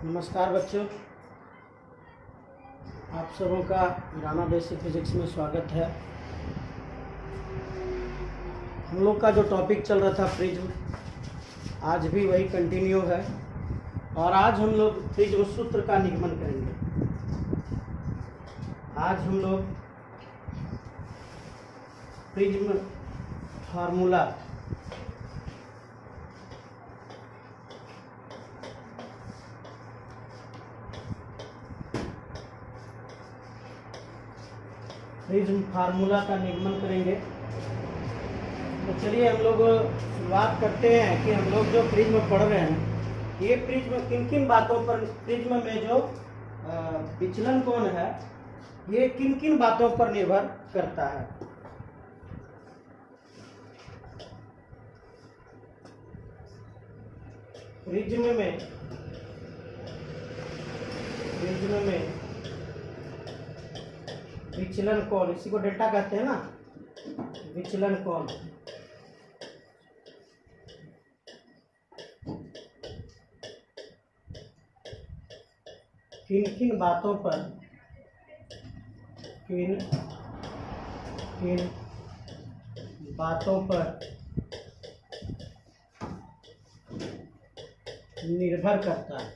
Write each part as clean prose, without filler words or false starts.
नमस्कार बच्चों, आप सबों का रामा बेसिक फिजिक्स में स्वागत है। हम लोग का जो टॉपिक चल रहा था प्रिज्म, आज भी वही कंटिन्यू है और आज हम लोग प्रिज्म सूत्र का निगमन करेंगे। आज हम लोग प्रिज्म फार्मूला का निगमन करेंगे। तो चलिए हम लोग शुरुआत करते हैं कि हम लोग जो प्रिज्म पढ़ रहे हैं, ये प्रिज्म किन किन बातों पर, प्रिज्म में जो विचलन कोण है ये किन किन बातों पर निर्भर करता है। प्रिज्म में विचलन कोण, इसी को डेल्टा कहते हैं ना, विचलन कोण किन किन बातों पर निर्भर करता है।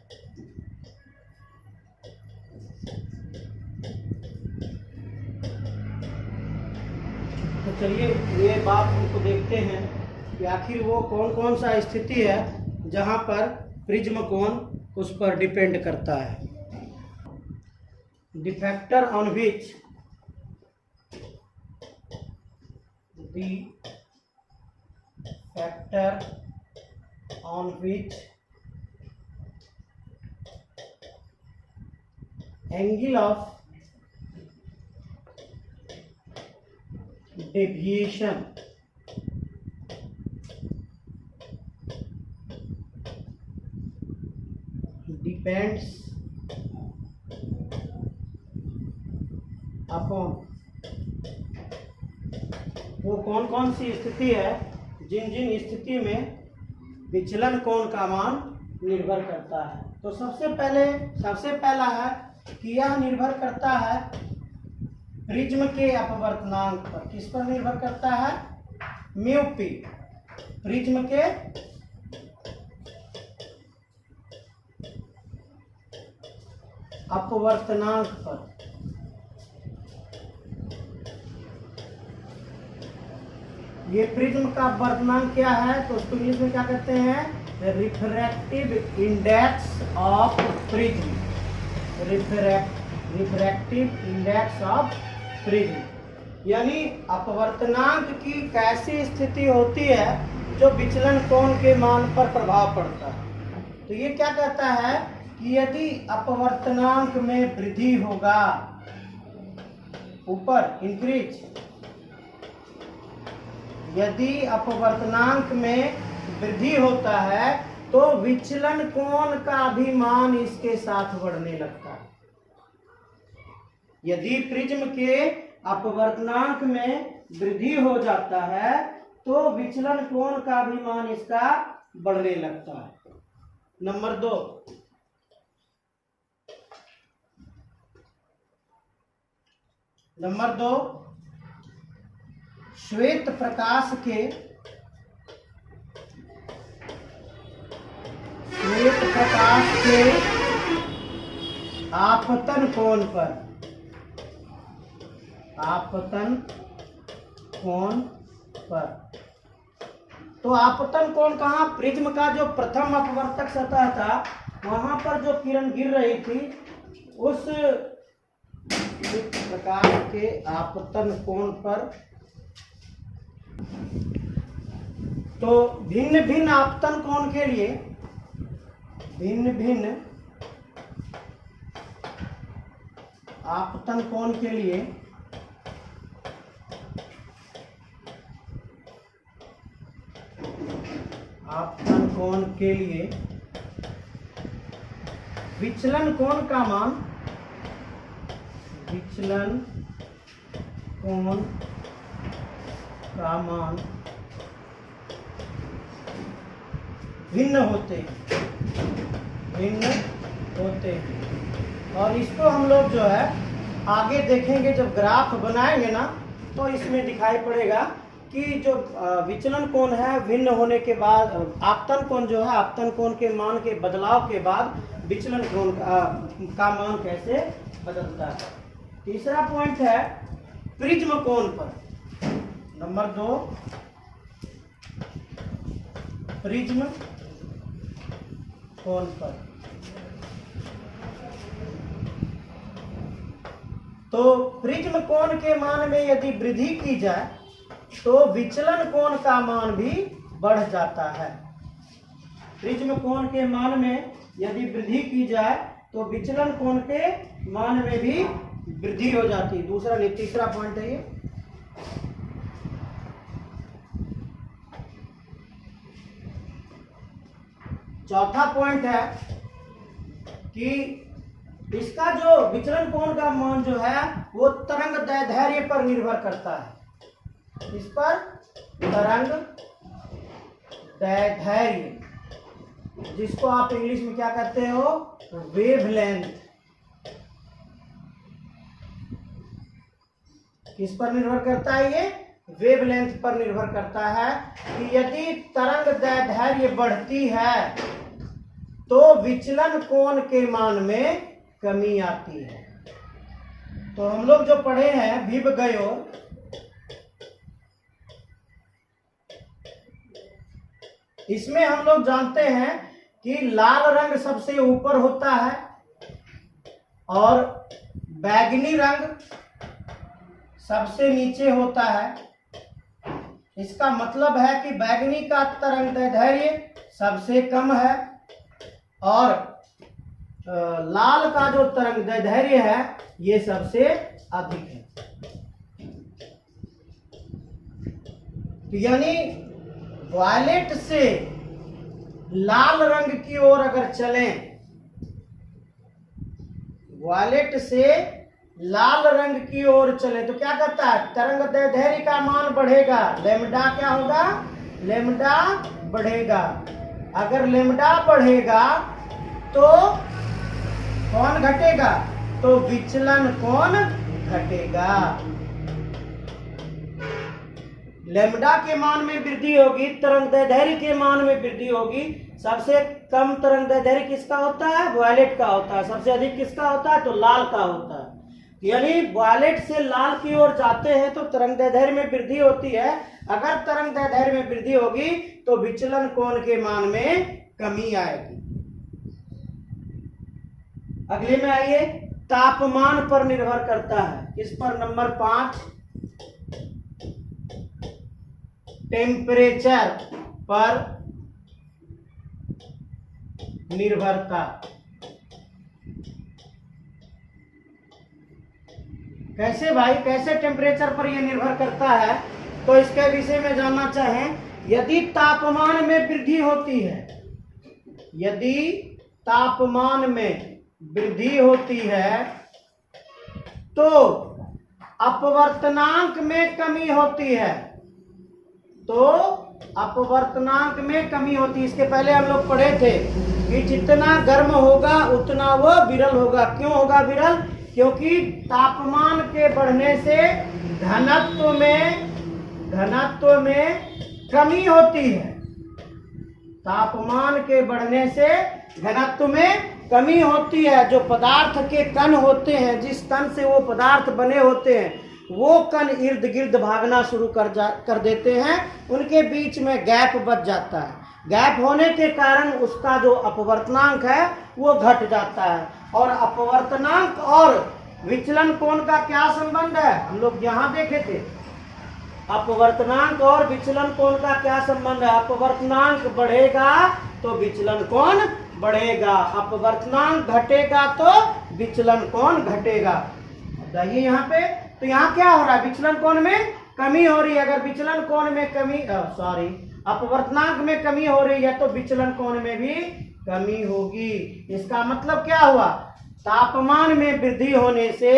तो चलिए ये बात हमको देखते हैं कि आखिर वो कौन कौन सा स्थिति है जहाँ पर प्रिज्म कोण उस पर डिपेंड करता है। The factor on which angle of deviation depends upon, वो कौन कौन सी स्थिति है जिन जिन स्थिति में विचलन कोण का मान निर्भर करता है। तो सबसे पहला है कि यह निर्भर करता है प्रिज्म के अपवर्तनांक पर। किस पर निर्भर करता है? म्यू पी, प्रिज्म के अपवर्तनांक पर। ये प्रिज्म का अपवर्तनांक क्या है तो उसको इंग्लिश में क्या कहते हैं? Refractive index of prism, refractive index of prism, यानी अपवर्तनांक की कैसी स्थिति होती है जो विचलन कोण के मान पर प्रभाव पड़ता है। तो ये क्या कहता है कि यदि अपवर्तनांक में वृद्धि होगा, ऊपर इंक्रीज, यदि अपवर्तनांक में वृद्धि होता है तो विचलन कोण का भी मान इसके साथ बढ़ने लगता है। यदि प्रिज्म के अपवर्तनांक में वृद्धि हो जाता है तो विचलन कोण का भी मान इसका बढ़ने लगता है। नंबर 2, श्वेत प्रकाश के आपतन कोण पर, तो आपतन कोण कहाँ? प्रिज्म का जो प्रथम अपवर्तक सतह था वहां पर जो किरण गिर रही थी उस प्रकाश के आपतन कोण पर। तो भिन्न भिन्न आपतन कोण के लिए आपतन कोण के लिए विचलन कोण का मान भिन्न होते हैं। होते हैं। और इसको हम लोग जो है आगे देखेंगे, जब ग्राफ बनाएंगे ना तो इसमें दिखाई पड़ेगा कि जो विचलन कोण है भिन्न होने के बाद, आपतन कोण जो है, आपतन कोण के मान के बदलाव के बाद विचलन कोण का मान कैसे बदलता है। तीसरा पॉइंट है प्रिज्म कोण पर। नंबर 2, प्रिज्म कोण पर। तो प्रिज्म कोण के मान में यदि वृद्धि की जाए तो विचलन कोण का मान भी बढ़ जाता है। प्रिज्म कोण के मान में यदि वृद्धि की जाए तो विचलन कोण के मान में भी वृद्धि हो जाती है। दूसरा नहीं, तीसरा पॉइंट है ये। चौथा पॉइंट है कि इसका जो विचलन कोण का मान जो है वो तरंग दैर्ध्य पर निर्भर करता है। इस पर तरंग दैर्ध्य, जिसको आप इंग्लिश में क्या कहते हो, वेवलेंथ, किस पर निर्भर करता है? ये वेवलेंथ पर निर्भर करता है कि यदि तरंग दैर्ध्य बढ़ती है तो विचलन कोण के मान में कमी आती है। तो हम लोग जो पढ़े हैं विभ गयोर, इसमें हम लोग जानते हैं कि लाल रंग सबसे ऊपर होता है और बैगनी रंग सबसे नीचे होता है। इसका मतलब है कि बैगनी का तरंग दैर्ध्य सबसे कम है और लाल का जो तरंग दैर्ध्य है ये सबसे अधिक है। तो यानी वायलेट से लाल रंग की ओर अगर चलें, वायलेट से लाल रंग की ओर चले तो क्या करता है? तरंग दैर्ध्य का मान बढ़ेगा, लेम्डा क्या होगा? लेम्डा बढ़ेगा। अगर लेम्डा बढ़ेगा तो कौन घटेगा? तो विचलन कोण घटेगा। लेम्डा के मान में वृद्धि होगी, तरंग दैर्ध्य के मान में वृद्धि होगी। सबसे कम तरंग दैर्ध्य किसका होता है? वायलेट का होता है। सबसे अधिक किसका होता है? तो लाल का होता है। यानी वायलेट से लाल की ओर जाते हैं तो तरंग दैर्ध्य में वृद्धि होती है। अगर तरंग दैर्ध्य में वृद्धि होगी तो विचलन कोण के मान में कमी आएगी। अगले में आइए, तापमान पर निर्भर करता है। इस पर नंबर 5, टेम्परेचर पर निर्भरता। कैसे भाई, कैसे टेम्परेचर पर यह निर्भर करता है? तो इसके विषय में जानना चाहें। यदि तापमान में वृद्धि होती है, यदि तापमान में वृद्धि होती है तो अपवर्तनांक में कमी होती है, तो अपवर्तनांक में कमी होती है। इसके पहले हम लोग पढ़े थे कि जितना गर्म होगा उतना वह विरल होगा। क्यों होगा विरल? क्योंकि तापमान के बढ़ने से घनत्व में कमी होती है। तापमान के बढ़ने से घनत्व में कमी होती है। जो पदार्थ के कण होते हैं, जिस कण से वो पदार्थ बने होते हैं, वो कण इर्द गिर्द भागना शुरू कर देते हैं। उनके बीच में गैप बच जाता है। गैप होने के कारण उसका जो अपवर्तनांक है वो घट जाता है। और अपवर्तनांक और विचलन कोण का क्या संबंध है? हम लोग यहाँ देखे थे। अपवर्तनांक और विचलन कोण का क्या संबंध है? अपवर्तनांक बढ़ेगा तो विचलन कोण बढ़ेगा, अपवर्तनांक घटेगा तो विचलन कोण घटेगा। बताइए यहाँ पे, तो यहाँ क्या हो रहा है? विचलन कोण में कमी हो रही है। अगर विचलन कोण में कमी, अपवर्तनांक में कमी हो रही है तो विचलन कोण में भी कमी होगी। इसका मतलब क्या हुआ? तापमान में वृद्धि होने से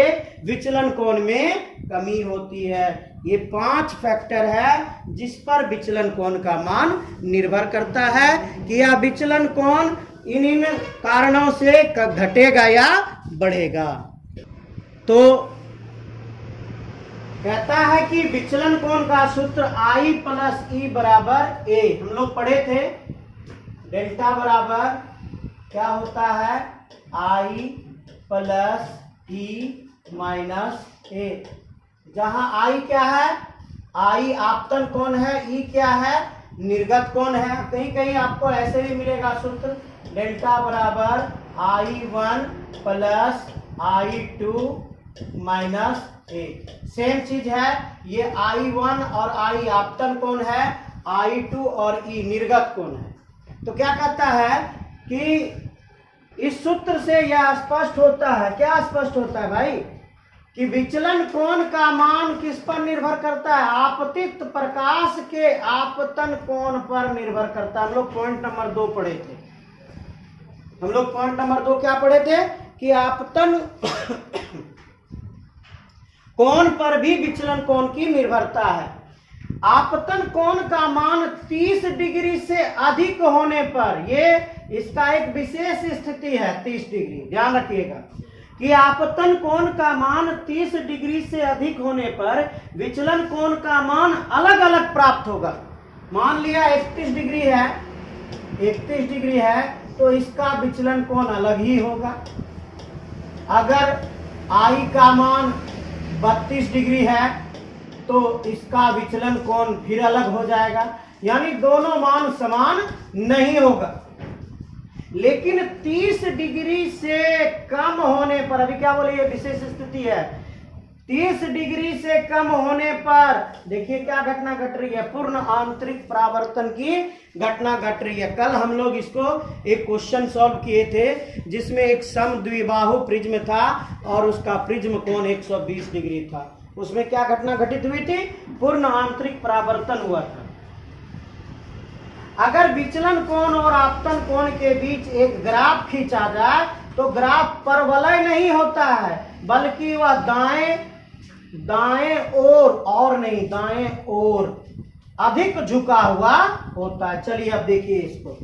विचलन कोण में कमी होती है। ये 5 फैक्टर है जिस पर विचलन कोण का मान निर्भर करता है कि यह विचलन कोण इन इन कारणों से घटेगा या बढ़ेगा। तो कहता है कि विचलन कोण का सूत्र I प्लस ई बराबर ए, हम लोग पढ़े थे डेल्टा बराबर क्या होता है I प्लस ई माइनस ए, जहां I क्या है, I आपतन कोण है, E क्या है निर्गत कोण है। कहीं कहीं आपको ऐसे भी मिलेगा सूत्र डेल्टा बराबर I1 प्लस I2 माइनस ए, सेम चीज है, ये I1 और I आपतन कोण है, I2 और E निर्गत कोण है। तो क्या कहता है कि इस सूत्र से यह स्पष्ट होता है, क्या स्पष्ट होता है भाई, कि विचलन कोण का मान किस पर निर्भर करता है, आपतित प्रकाश के आपतन कोण पर निर्भर करता है। हम लोग पॉइंट नंबर 2 पढ़े थे, हम लोग पॉइंट नंबर 2 क्या पढ़े थे कि आपतन कोण पर भी विचलन कोण की निर्भरता है। आपतन कोण का मान 30 डिग्री से अधिक होने पर, ये इसका एक विशेष स्थिति है 30 डिग्री, ध्यान रखिएगा कि आपतन कोण का मान 30 डिग्री से अधिक होने पर विचलन कोण का मान अलग अलग प्राप्त होगा। मान लिया 31 डिग्री है, 31 डिग्री है तो इसका विचलन कोण अलग ही होगा। अगर I का मान 32 डिग्री है तो इसका विचलन कोण फिर अलग हो जाएगा, यानी दोनों मान समान नहीं होगा। लेकिन 30 डिग्री से कम होने पर, अभी क्या बोले ये विशेष स्थिति है, 30 डिग्री से कम होने पर देखिए क्या घटना घट रही है, पूर्ण आंतरिक परावर्तन की घटना घट रही है। कल हम लोग इसको एक क्वेश्चन सॉल्व किए थे जिसमें एक सम द्विबाहु प्रिज्म था और उसका प्रिज्म कोण 120 डिग्री था। उसमें क्या घटना घटित हुई थी, पूर्ण आंतरिक परावर्तन हुआ था। अगर विचलन कोण और आपतन कोण के बीच एक ग्राफ खींचा जाए तो ग्राफ परवलय नहीं होता है, बल्कि वह दाएं ओर और नहीं दाएं ओर अधिक झुका हुआ होता है। चलिए अब देखिए इसको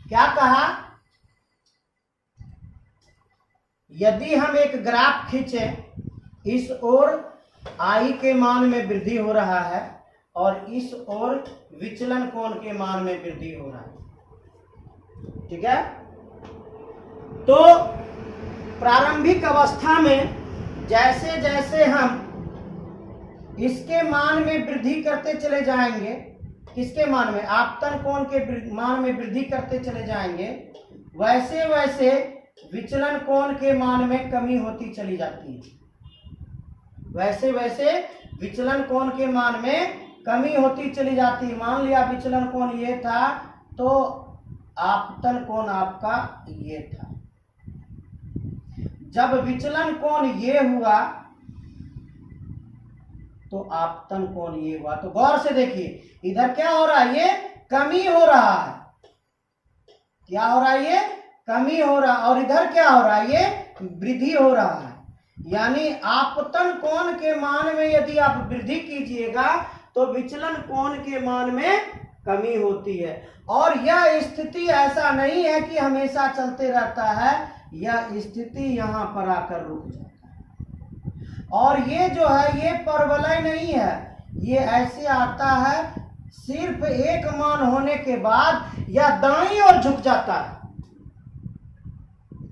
क्या कहा, यदि हम एक ग्राफ खींचे, इस ओर I के मान में वृद्धि हो रहा है और इस ओर विचलन कोण के मान में वृद्धि हो रहा है, ठीक है। तो प्रारंभिक अवस्था में जैसे जैसे हम इसके मान में वृद्धि करते चले जाएंगे, किसके मान में, आपतन कोण के मान में वृद्धि करते चले जाएंगे, वैसे वैसे विचलन कोण के मान में कमी होती चली जाती है। वैसे वैसे विचलन कोण के मान में कमी होती चली जाती है। मान लिया विचलन कोण ये था तो आपतन कोण आपका ये था। जब विचलन कोण ये हुआ तो आपतन कोण ये हुआ। तो गौर से देखिए इधर क्या हो रहा है, ये कमी हो रहा है, क्या हो रहा है, ये कमी हो रहा है, और इधर क्या हो रहा है, ये वृद्धि हो रहा है। यानी आपतन कोण के मान में यदि आप वृद्धि कीजिएगा तो विचलन कोण के मान में कमी होती है। और यह स्थिति ऐसा नहीं है कि हमेशा चलते रहता है, यह स्थिति यहां पर आकर रुक जाता है। और ये जो है ये परवलय नहीं है, ये ऐसे आता है सिर्फ एक मान होने के बाद यह दाईं ओर झुक जाता है।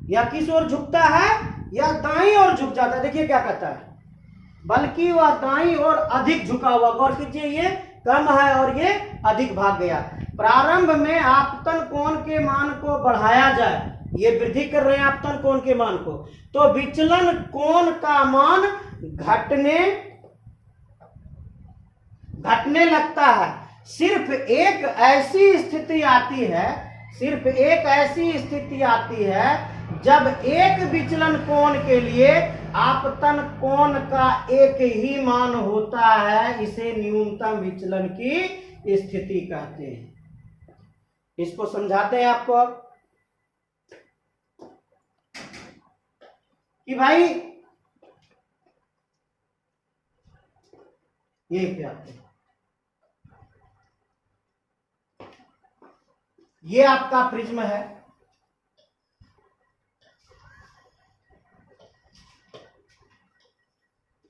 यह किस ओर झुकता है, यह दाईं ओर झुक जाता है। देखिए क्या कहता है, बल्कि वह दाईं ओर अधिक झुका हुआ। गौर कीजिए ये कम है और ये अधिक भाग गया। प्रारंभ में आपतन कोण के मान को बढ़ाया जाए, ये वृद्धि कर रहे हैं आपतन कोण के मान को, तो विचलन कोण का मान घटने लगता है। सिर्फ एक ऐसी स्थिति आती है, सिर्फ एक ऐसी स्थिति आती है जब एक विचलन कोण के लिए आपतन कोण का एक ही मान होता है, इसे न्यूनतम विचलन की स्थिति कहते हैं। इसको समझाते हैं आपको कि भाई ये क्या है, ये आपका प्रिज्म है।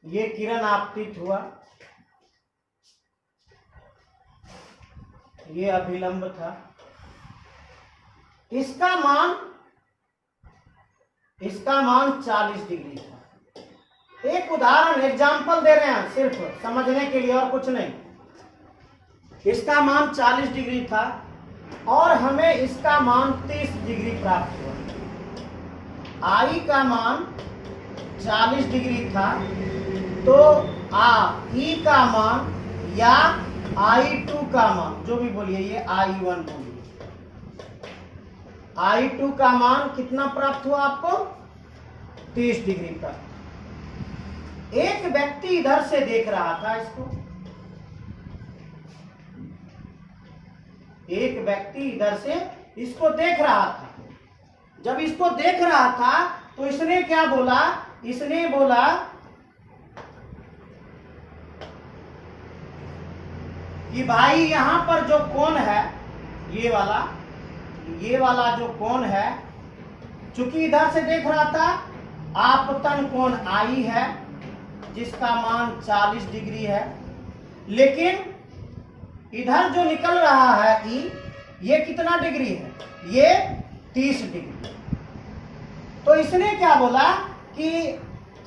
ये किरण आपतित हुआ, ये अभिलंब था। इसका मान 40 डिग्री था। एक उदाहरण एग्जाम्पल दे रहे हैं सिर्फ समझने के लिए और कुछ नहीं। इसका मान 40 डिग्री था और हमें इसका मान 30 डिग्री प्राप्त हुआ। आई का मान 40 डिग्री था, तो ई का मान या I2 का मान, जो भी बोलिए, ये I1 बोलिए, I2 का मान कितना प्राप्त हुआ आपको? 30 डिग्री प्राप्त। एक व्यक्ति इधर से देख रहा था इसको, एक व्यक्ति इधर से इसको देख रहा था। जब इसको देख रहा था तो इसने क्या बोला? इसने बोला कि भाई यहां पर जो कोण है, ये वाला जो कोण है, चूंकि इधर से देख रहा था, आपतन कोण आई है जिसका मान 40 डिग्री है, लेकिन इधर जो निकल रहा है ई, ये कितना डिग्री है? ये 30 डिग्री। तो इसने क्या बोला कि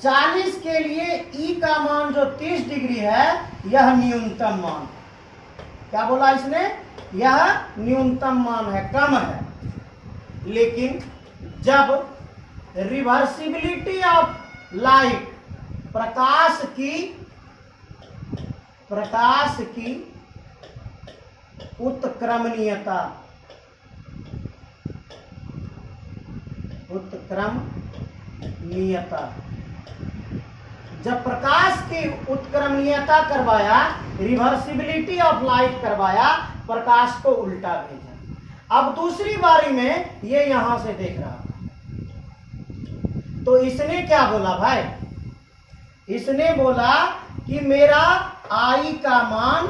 40 के लिए ई का मान जो 30 डिग्री है, यह न्यूनतम मान। क्या बोला इसने? यह न्यूनतम मान है, कम है। लेकिन जब रिवर्सिबिलिटी ऑफ लाइट, प्रकाश की उत्क्रमणीयता जब प्रकाश की उत्क्रमणीयता करवाया, रिवर्सिबिलिटी ऑफ लाइट करवाया, प्रकाश को उल्टा भेजा। अब दूसरी बारी में ये यहां से देख रहा था, तो इसने क्या बोला भाई? इसने बोला कि मेरा आई का मान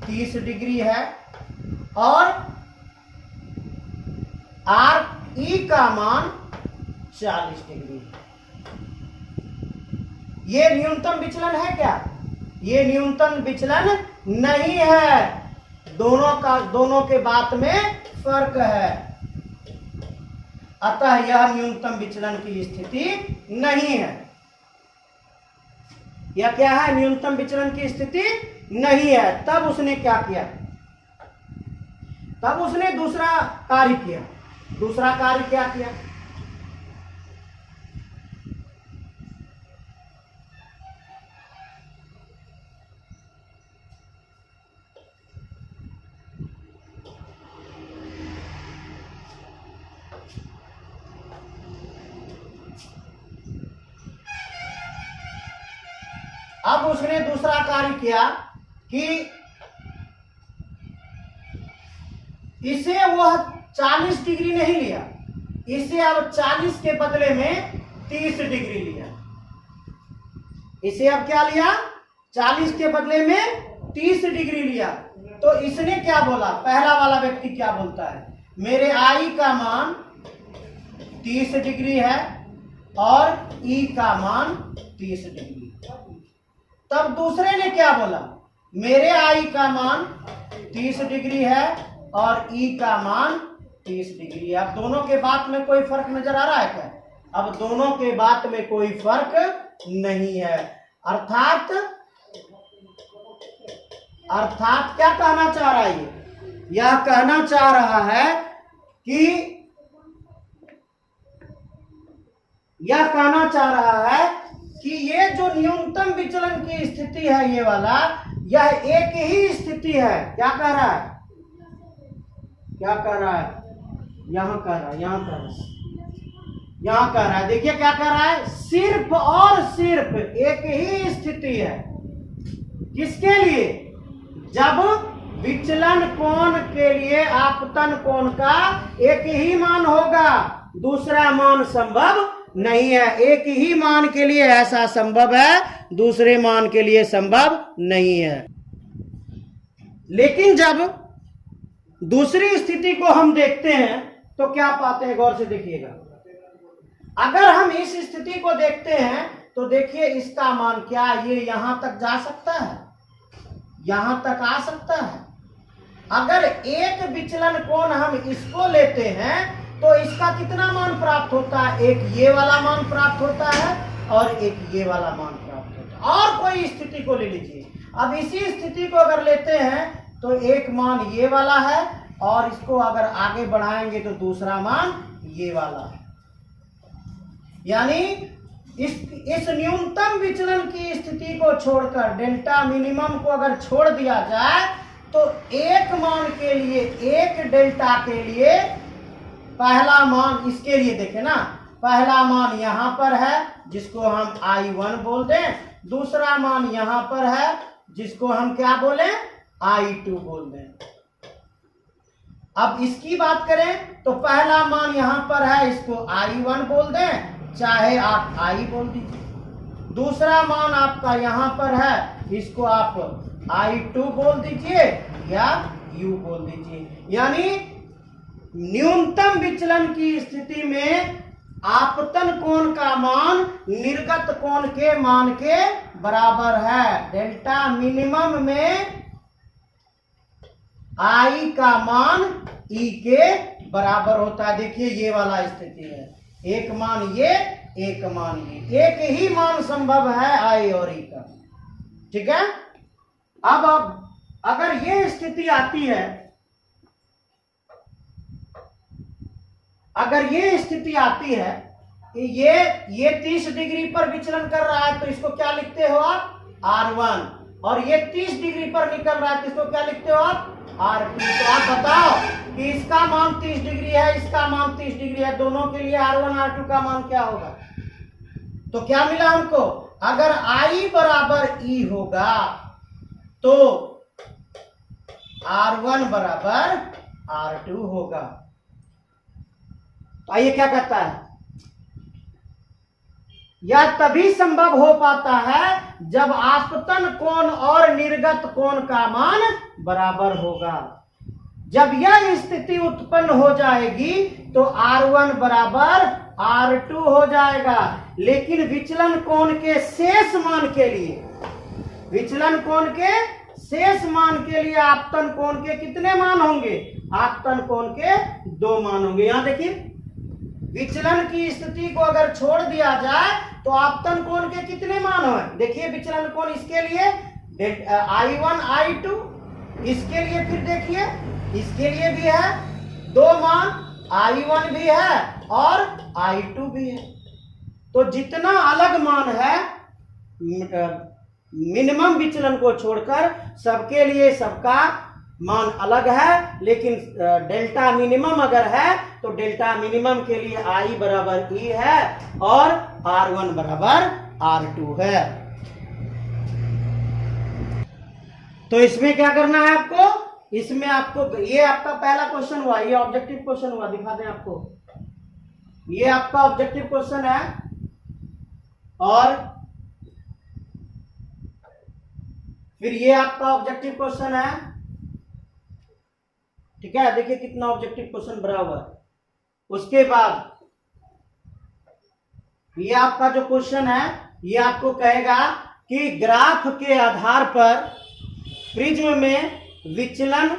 30 डिग्री है और आर ई का मान 40 डिग्री है। ये न्यूनतम विचलन है क्या? ये न्यूनतम विचलन नहीं है। दोनों के बात में फर्क है। अतः यह न्यूनतम विचलन की स्थिति नहीं है। यह क्या है? न्यूनतम विचलन की स्थिति नहीं है। तब उसने क्या किया? तब उसने दूसरा कार्य किया। दूसरा कार्य क्या किया? अब उसने दूसरा कार्य किया कि इसे वह 40 डिग्री नहीं लिया, इसे अब 40 के बदले में 30 डिग्री लिया। इसे अब क्या लिया? 40 के बदले में 30 डिग्री लिया। तो इसने क्या बोला? पहला वाला व्यक्ति क्या बोलता है? मेरे आई का मान 30 डिग्री है और ई का मान 30 डिग्री। तब दूसरे ने क्या बोला? मेरे आई का मान 30 डिग्री है और ई का मान 30 डिग्री है। अब दोनों के बात में कोई फर्क नजर आ रहा है क्या? अब दोनों के बात में कोई फर्क नहीं है। अर्थात क्या कहना चाह रहा है? यह कहना चाह रहा है कि यह कहना चाह रहा है कि ये जो न्यूनतम विचलन की स्थिति है, ये वाला, यह एक ही स्थिति है। क्या कह रहा है? क्या कह रहा है? यहां कह रहा है, यहां कह रहा है। देखिए क्या कह रहा है? सिर्फ और सिर्फ एक ही स्थिति है। किसके लिए? जब विचलन कोण के लिए आपतन कोण का एक ही मान होगा, दूसरा मान संभव नहीं है। एक ही मान के लिए ऐसा संभव है, दूसरे मान के लिए संभव नहीं है। लेकिन जब दूसरी स्थिति को हम देखते हैं तो क्या पाते हैं, गौर से देखिएगा। अगर हम इस स्थिति को देखते हैं तो देखिए इसका मान क्या, ये यहां तक जा सकता है, यहां तक आ सकता है। अगर एक विचलन कोण हम इसको लेते हैं तो इसका कितना मान प्राप्त होता है, एक ये वाला मान प्राप्त होता है और एक ये वाला मान प्राप्त होता है। और कोई स्थिति को ले लीजिए, अब इसी स्थिति को अगर लेते हैं तो एक मान ये वाला है और इसको अगर आगे बढ़ाएंगे तो दूसरा मान ये वाला है। यानी इस न्यूनतम विचलन की स्थिति को छोड़कर डेल्टा मिनिमम को अगर छोड़ दिया जाए तो एक मान के लिए, एक डेल्टा के लिए पहला मान, इसके लिए देखें ना, पहला मान यहां पर है जिसको हम I1 बोल दें, दूसरा मान यहां पर है जिसको हम क्या बोले, I2 बोल दें। अब इसकी बात करें तो पहला मान यहां पर है, इसको I1 बोल दें, चाहे आप I बोल दीजिए। दूसरा मान आपका यहां पर है, इसको आप I2 बोल दीजिए या U बोल दीजिए। यानी न्यूनतम विचलन की स्थिति में आपतन कोण का मान निर्गत कोण के मान के बराबर है। डेल्टा मिनिमम में I का मान E के बराबर होता है। देखिए ये वाला स्थिति है, एक मान ये, एक मान ये, एक ही मान संभव है I और E का। ठीक है। अब अगर ये स्थिति आती है, अगर ये स्थिति आती है कि ये 30 डिग्री पर विचलन कर रहा है तो इसको क्या लिखते हो आप, R1, और ये 30 डिग्री पर निकल रहा है तो इसको क्या लिखते हो आप, R2। तो आप बताओ कि इसका मान 30 डिग्री है, इसका मान 30 डिग्री है, दोनों के लिए R1 R2 का मान क्या होगा। तो क्या मिला हमको, अगर I बराबर E होगा तो R1 बराबर R2 होगा। तो आइए क्या कहता है, यह तभी संभव हो पाता है जब आपतन कोण और निर्गत कोण का मान बराबर होगा। जब यह स्थिति उत्पन्न हो जाएगी तो R1 बराबर R2 हो जाएगा। लेकिन विचलन कोण के शेष मान के लिए, विचलन कोण के शेष मान के लिए आपतन कोण के कितने मान होंगे, आपतन कोण के 2 मान होंगे। यहां देखिए विचलन की स्थिति को अगर छोड़ दिया जाए तो आपतन कोण के कितने मान हैं, देखिए विचलन कोण इसके लिए I1 I2, इसके लिए फिर देखिए इसके लिए भी है 2 मान, I1 भी है और I2 भी है। तो जितना अलग मान है मिनिमम विचलन को छोड़कर सबके लिए सबका मान अलग है। लेकिन डेल्टा मिनिमम अगर है तो डेल्टा मिनिमम के लिए I बराबर E है और R1 बराबर R2 है। तो इसमें क्या करना है आपको, इसमें आपको, ये आपका पहला क्वेश्चन हुआ, ये ऑब्जेक्टिव क्वेश्चन हुआ, दिखा दें आपको, ये आपका ऑब्जेक्टिव क्वेश्चन है। और फिर ये आपका ऑब्जेक्टिव क्वेश्चन है। ठीक है, देखिए कितना ऑब्जेक्टिव क्वेश्चन भरा हुआ है। उसके बाद ये आपका जो क्वेश्चन है ये आपको कहेगा कि ग्राफ के आधार पर प्रिज्म में विचलन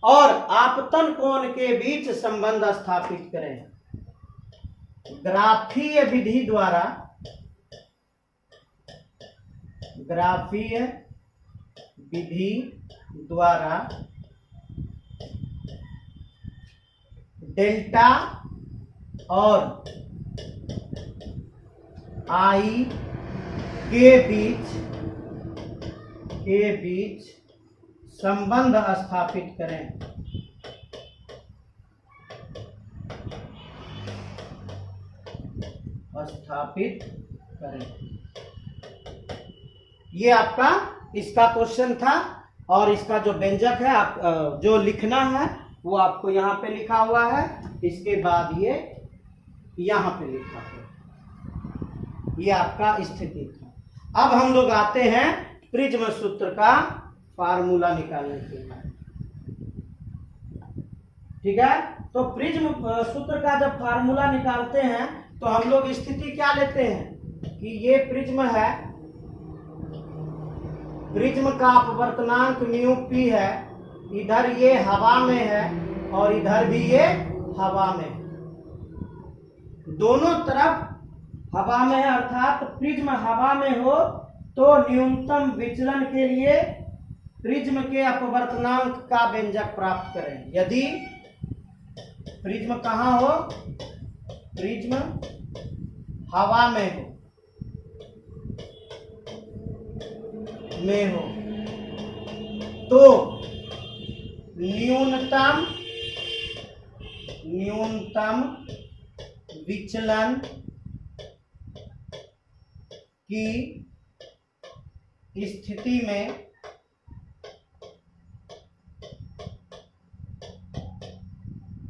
और आपतन कोण के बीच संबंध स्थापित करें। ग्राफीय विधि द्वारा, ग्राफीय विधि द्वारा डेल्टा और I के बीच संबंध स्थापित करें। स्थापित करें, ये आपका इसका क्वेश्चन था। और इसका जो व्यंजक है आप जो लिखना है वो आपको यहाँ पे लिखा हुआ है, इसके बाद ये यहाँ पे लिखा है। ये आपका स्थिति था। अब हम लोग आते हैं प्रिज्म सूत्र का फार्मूला निकालने के लिए। ठीक है। तो प्रिज्म सूत्र का जब फार्मूला निकालते हैं तो हम लोग स्थिति क्या लेते हैं कि ये प्रिज्म है, प्रिज्म का अपवर्तनांक म्यू पी है, इधर ये हवा में है और इधर भी ये हवा में, दोनों तरफ हवा में है, अर्थात प्रिज्म हवा में हो तो न्यूनतम विचलन के लिए प्रिज्म के अपवर्तनांक का व्यंजक प्राप्त करें। यदि प्रिज्म कहाँ हो, प्रिज्म हवा में हो तो न्यूनतम विचलन की स्थिति में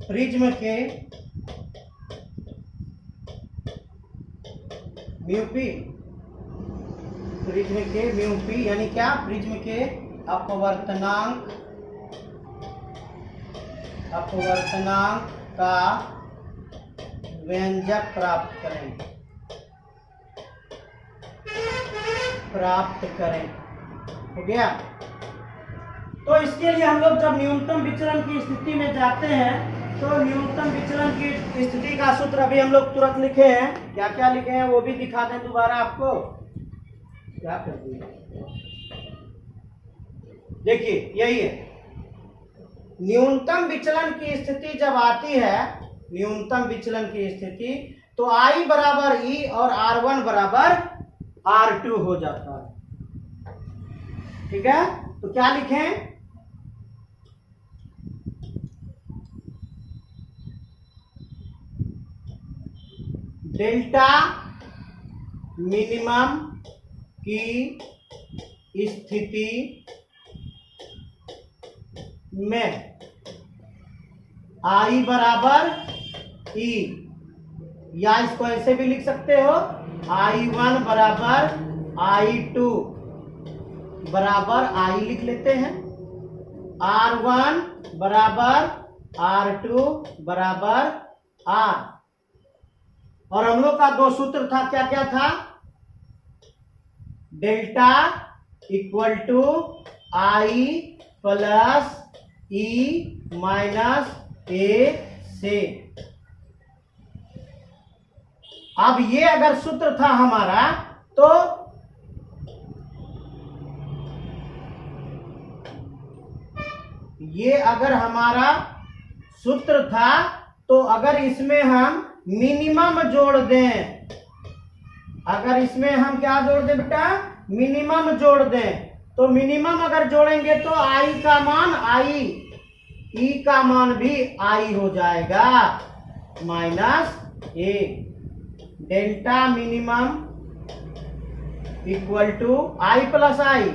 प्रिज्म के म्यू पी, प्रिज्म के म्यू पी यानी क्या, प्रिज्म के अपवर्तनांक का व्यंजक प्राप्त करें। हो गया। तो इसके लिए हम लोग जब न्यूनतम विचलन की स्थिति में जाते हैं तो न्यूनतम विचलन की स्थिति का सूत्र अभी हम लोग तुरंत लिखे हैं, क्या क्या लिखे हैं वो भी दिखा दें दोबारा आपको। क्या कर दिया, देखिए यही है, न्यूनतम विचलन की स्थिति जब आती है, न्यूनतम विचलन की स्थिति, तो I बराबर E और R1 बराबर R2 हो जाता है। ठीक है, तो क्या लिखें, डेल्टा मिनिमम की स्थिति में I बराबर E, या इसको ऐसे भी लिख सकते हो, I1 बराबर I2 बराबर I लिख लेते हैं, R1 बराबर R2 बराबर R। और हम लोग का दो सूत्र था, क्या क्या था, delta equal to I plus E minus A से। अब ये अगर सूत्र था हमारा, तो ये अगर हमारा सूत्र था, तो अगर इसमें हम मिनिमम जोड़ दें, अगर इसमें हम क्या जोड़ दें बेटा, मिनिमम जोड़ दें, तो मिनिमम अगर जोड़ेंगे तो I का मान I, E का मान भी I हो जाएगा minus A। Delta minimum equal to I plus I,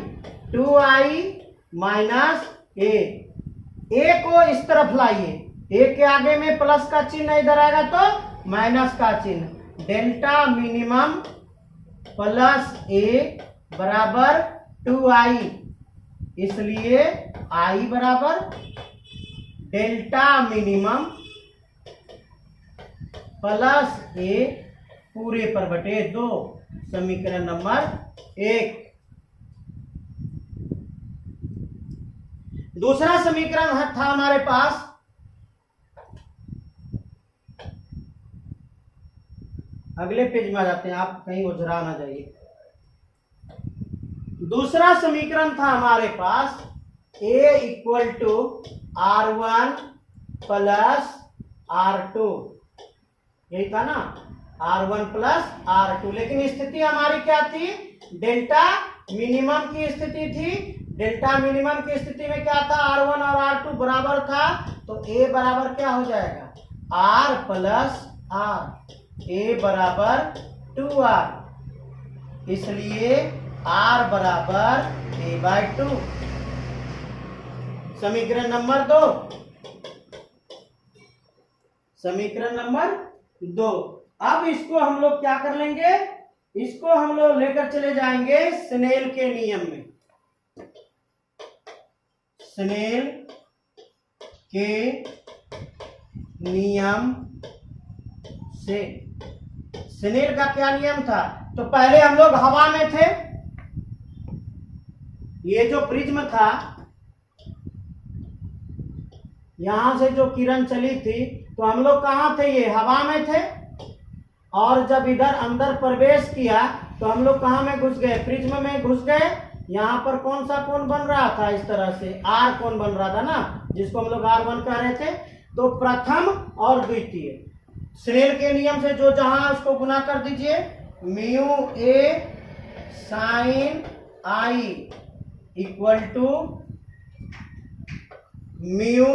2I minus A। A को इस तरफ लाइए, A के आगे में प्लस का चिन्ह इधर आएगा तो माइनस का चिन्ह, डेल्टा मिनिमम प्लस A बराबर 2I, इसलिए I बराबर डेल्टा मिनिमम प्लस A पूरे पर बटे 2, समीकरण नंबर 1। दूसरा समीकरण था हमारे पास, अगले पेज में आ जाते हैं, आप कहीं उझरा ना जाइए। दूसरा समीकरण था हमारे पास A equal to R1 plus R2, यही था ना, R1 प्लस R2। लेकिन स्थिति हमारी क्या थी, डेल्टा मिनिमम की स्थिति थी। डेल्टा मिनिमम की स्थिति में क्या था, R1 और R2 बराबर था, तो A बराबर क्या हो जाएगा, R प्लस R, A बराबर 2R, इसलिए R बराबर A/2। समीकरण नंबर 2, समीकरण नंबर 2। अब इसको हम लोग क्या कर लेंगे, इसको हम लोग लेकर चले जाएंगे स्नेल के नियम में। स्नेल के नियम से। स्नेल का क्या नियम था? तो पहले हम लोग हवा में थे, ये जो प्रिज्म था यहां से जो किरण चली थी तो हम लोग कहाँ थे? ये हवा में थे, और जब इधर अंदर प्रवेश किया तो हम लोग कहाँ में घुस गए? प्रिज्म में घुस गए। यहाँ पर कौन सा कोण बन रहा था? इस तरह से आर कोण बन रहा था ना, जिसको हम लोग R1 कह रहे थे। तो प्रथम और द्वितीय, स्नेल के नियम से जो जहां उसको गुना कर दीजिए, mu A sine I equal to mu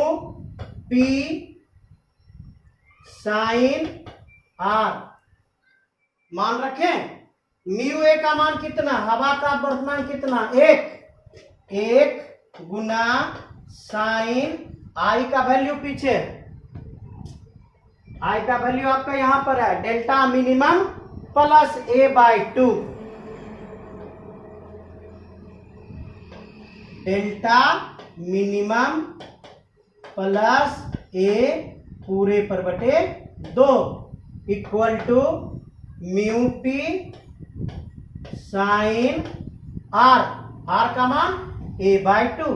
P sine R. मान रखें, म्यू ए का मान कितना? हवा का अपवर्तनांक कितना? 1 गुना साइन आई का वैल्यू पीछे, आई का वैल्यू आपका यहां पर है delta minimum plus A/2, delta minimum plus A पूरे पर बटे 2 equal to mu P sine R. R का मान A/2।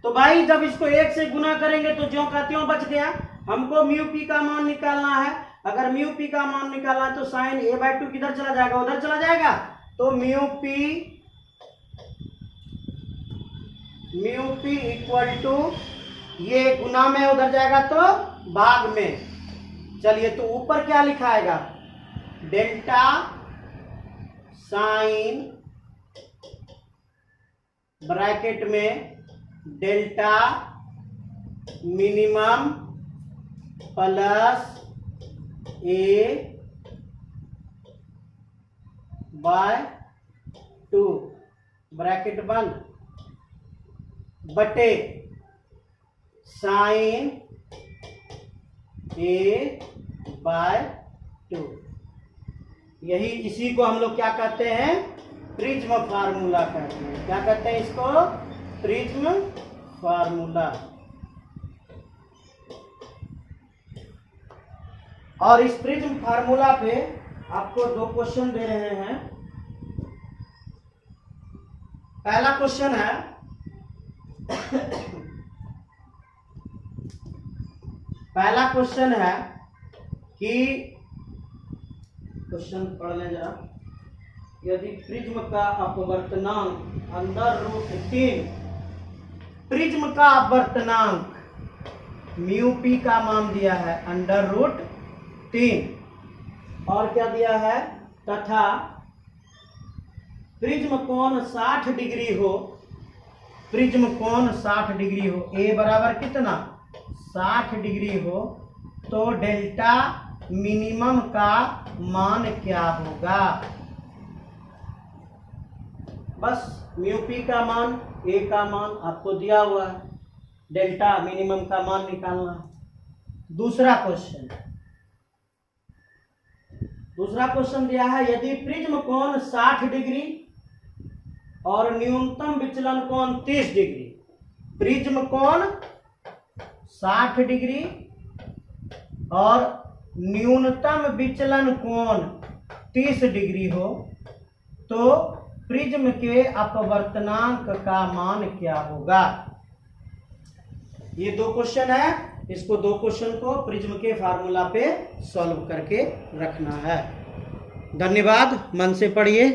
तो भाई जब इसको 1 से गुना करेंगे तो ज्यों का त्यों बच गया। हमको म्यू पी का मान निकालना है। अगर म्यू पी का मान निकालना है तो साइन A/2 किधर चला जाएगा? उधर चला जाएगा। तो म्यू पी इक्वल टू, ये गुना में उधर जाएगा तो भाग में। चलिए, तो ऊपर क्या लिखाएगा? डेल्टा साइन ब्रैकेट में delta minimum plus A/2 bracket बंद बटे साइन A/2। यही इसी को हम लोग क्या कहते हैं? प्रिज्म फार्मूला कहते हैं। क्या कहते हैं इसको? Prism formula. और इस प्रिज्म फार्मूला पे आपको 2 क्वेश्चन दे रहे हैं। पहला क्वेश्चन है कि क्वेश्चन पढ़ लें जरा। यदि प्रिज्म का अपवर्तनांक √3, प्रिज्म का अपवर्तनांक म्यू पी का मान दिया है √3, और क्या दिया है? तथा प्रिज्म कोण 60 डिग्री हो, प्रिज्म कोण 60 डिग्री हो, ए बराबर कितना? 60 डिग्री हो, तो डेल्टा मिनिमम का मान क्या होगा? बस म्यू पी का मान, ए का मान आपको दिया हुआ है, डेल्टा मिनिमम का मान निकालना है। दूसरा क्वेश्चन दिया है, यदि प्रिज्म कोण 60 डिग्री और न्यूनतम विचलन कोण 30 डिग्री, प्रिज्म कोण 60 डिग्री और न्यूनतम विचलन कोण 30 डिग्री हो, तो प्रिज्म के अपवर्तनांक का मान क्या होगा? ये 2 क्वेश्चन है। इसको 2 क्वेश्चन को प्रिज्म के फार्मूला पे सॉल्व करके रखना है। धन्यवाद। मन से पढ़िए।